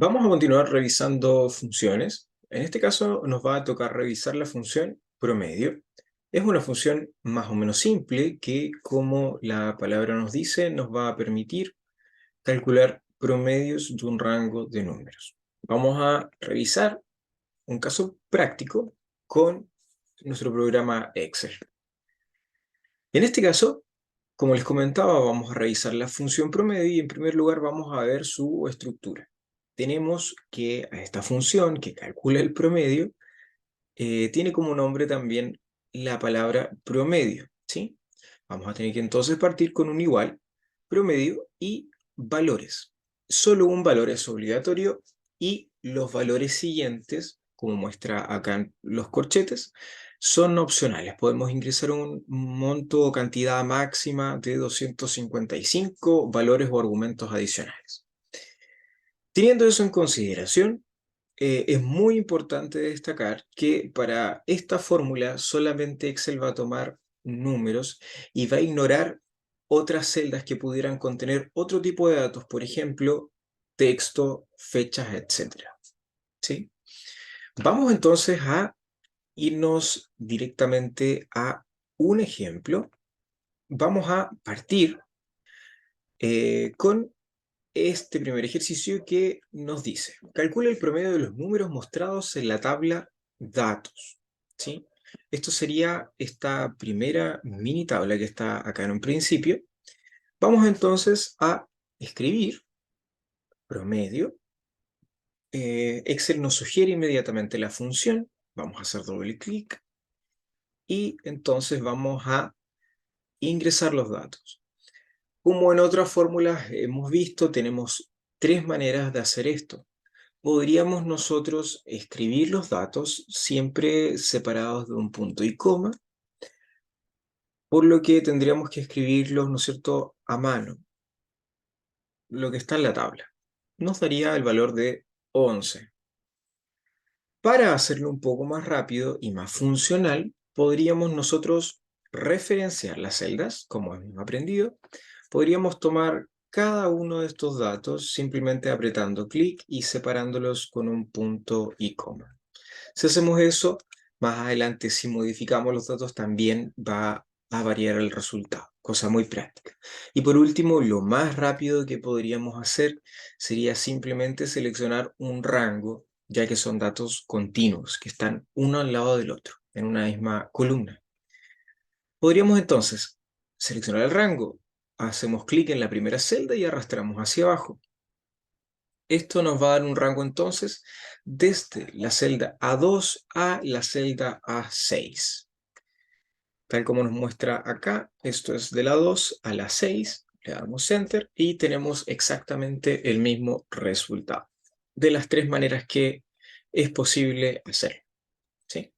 Vamos a continuar revisando funciones. En este caso nos va a tocar revisar la función promedio. Es una función más o menos simple que, como la palabra nos dice, nos va a permitir calcular promedios de un rango de números. Vamos a revisar un caso práctico con nuestro programa Excel. En este caso, como les comentaba, vamos a revisar la función promedio y en primer lugar vamos a ver su estructura. Tenemos que a esta función que calcula el promedio tiene como nombre también la palabra promedio, ¿sí? Vamos a tener que entonces partir con un igual, promedio y valores. Solo un valor es obligatorio y los valores siguientes, como muestra acá en los corchetes, son opcionales. Podemos ingresar un monto o cantidad máxima de 255 valores o argumentos adicionales. Teniendo eso en consideración, es muy importante destacar que para esta fórmula solamente Excel va a tomar números y va a ignorar otras celdas que pudieran contener otro tipo de datos, por ejemplo, texto, fechas, etc. ¿Sí? Vamos entonces a irnos directamente a un ejemplo. Vamos a partir con este primer ejercicio que nos dice, calcula el promedio de los números mostrados en la tabla datos, ¿sí? Esto sería esta primera mini tabla que está acá en un principio. Vamos entonces a escribir promedio. Excel nos sugiere inmediatamente la función. Vamos a hacer doble clic y entonces vamos a ingresar los datos. Como en otras fórmulas hemos visto, tenemos tres maneras de hacer esto. Podríamos nosotros escribir los datos siempre separados de un punto y coma, por lo que tendríamos que escribirlos, ¿no es cierto?, a mano, lo que está en la tabla. Nos daría el valor de 11. Para hacerlo un poco más rápido y más funcional, podríamos nosotros referenciar las celdas, como hemos aprendido. Podríamos tomar cada uno de estos datos simplemente apretando clic y separándolos con un punto y coma. Si hacemos eso, más adelante si modificamos los datos también va a variar el resultado, cosa muy práctica. Y por último, lo más rápido que podríamos hacer sería simplemente seleccionar un rango, ya que son datos continuos, que están uno al lado del otro, en una misma columna. Podríamos entonces seleccionar el rango, hacemos clic en la primera celda y arrastramos hacia abajo. Esto nos va a dar un rango entonces desde la celda A2 a la celda A6. Tal como nos muestra acá, esto es de la 2 a la 6, le damos Enter y tenemos exactamente el mismo resultado. De las tres maneras que es posible hacerlo, ¿sí?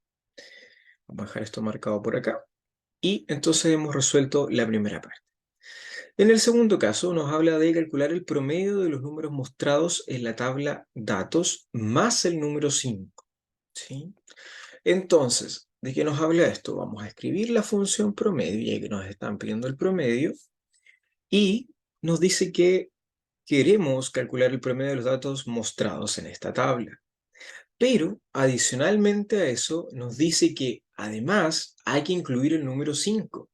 Vamos a dejar esto marcado por acá. Y entonces hemos resuelto la primera parte. En el segundo caso nos habla de calcular el promedio de los números mostrados en la tabla datos más el número 5, ¿sí? Entonces, ¿de qué nos habla esto? Vamos a escribir la función promedio, ya que nos están pidiendo el promedio, y nos dice que queremos calcular el promedio de los datos mostrados en esta tabla. Pero, adicionalmente a eso, nos dice que además hay que incluir el número 5.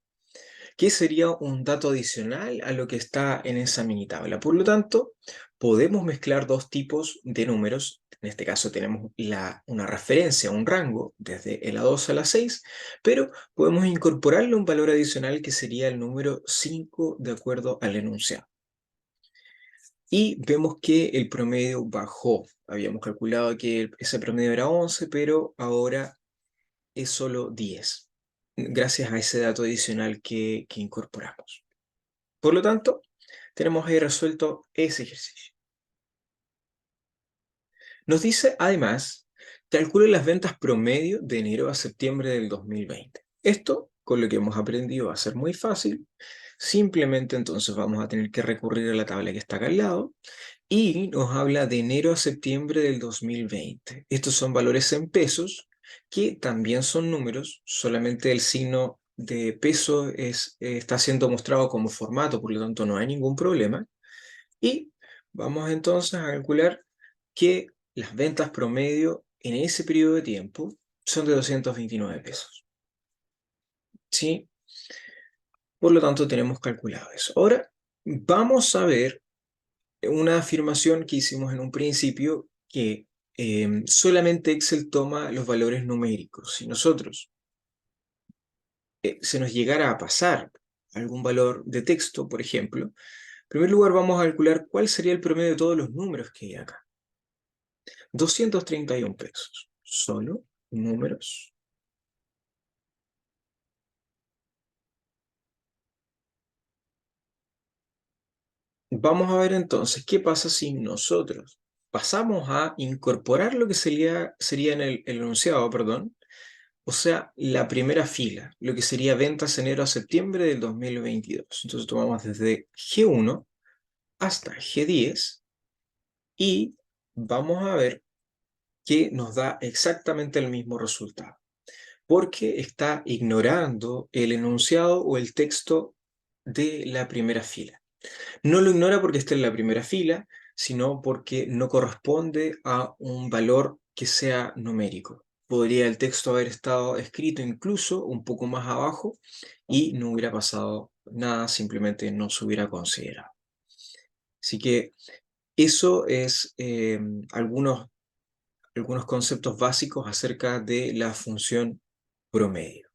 Que sería un dato adicional a lo que está en esa mini tabla. Por lo tanto, podemos mezclar dos tipos de números. En este caso tenemos una referencia, un rango, desde el A2 a la 6, pero podemos incorporarle un valor adicional que sería el número 5 de acuerdo al enunciado. Y vemos que el promedio bajó. Habíamos calculado que ese promedio era 11, pero ahora es solo 10, gracias a ese dato adicional que incorporamos. Por lo tanto, tenemos ahí resuelto ese ejercicio. Nos dice, además, calcule las ventas promedio de enero a septiembre del 2020. Esto, con lo que hemos aprendido, va a ser muy fácil. Simplemente entonces vamos a tener que recurrir a la tabla que está acá al lado y nos habla de enero a septiembre del 2020. Estos son valores en pesos, que también son números, solamente el signo de peso está siendo mostrado como formato, por lo tanto no hay ningún problema. Y vamos entonces a calcular que las ventas promedio en ese periodo de tiempo son de 229 pesos. ¿Sí? Por lo tanto, tenemos calculado eso. Ahora, vamos a ver una afirmación que hicimos en un principio, que solamente Excel toma los valores numéricos. Si nosotros se nos llegara a pasar algún valor de texto, por ejemplo, en primer lugar vamos a calcular cuál sería el promedio de todos los números que hay acá. 231 pesos. Solo números. Vamos a ver entonces qué pasa si nosotros pasamos a incorporar lo que sería en el enunciado, perdón, o sea, la primera fila, lo que sería ventas enero a septiembre del 2022. Entonces tomamos desde G1 hasta G10 y vamos a ver que nos da exactamente el mismo resultado, porque está ignorando el enunciado o el texto de la primera fila. No lo ignora porque esté en la primera fila, sino porque no corresponde a un valor que sea numérico. Podría el texto haber estado escrito incluso un poco más abajo y no hubiera pasado nada, simplemente no se hubiera considerado. Así que eso es algunos conceptos básicos acerca de la función promedio.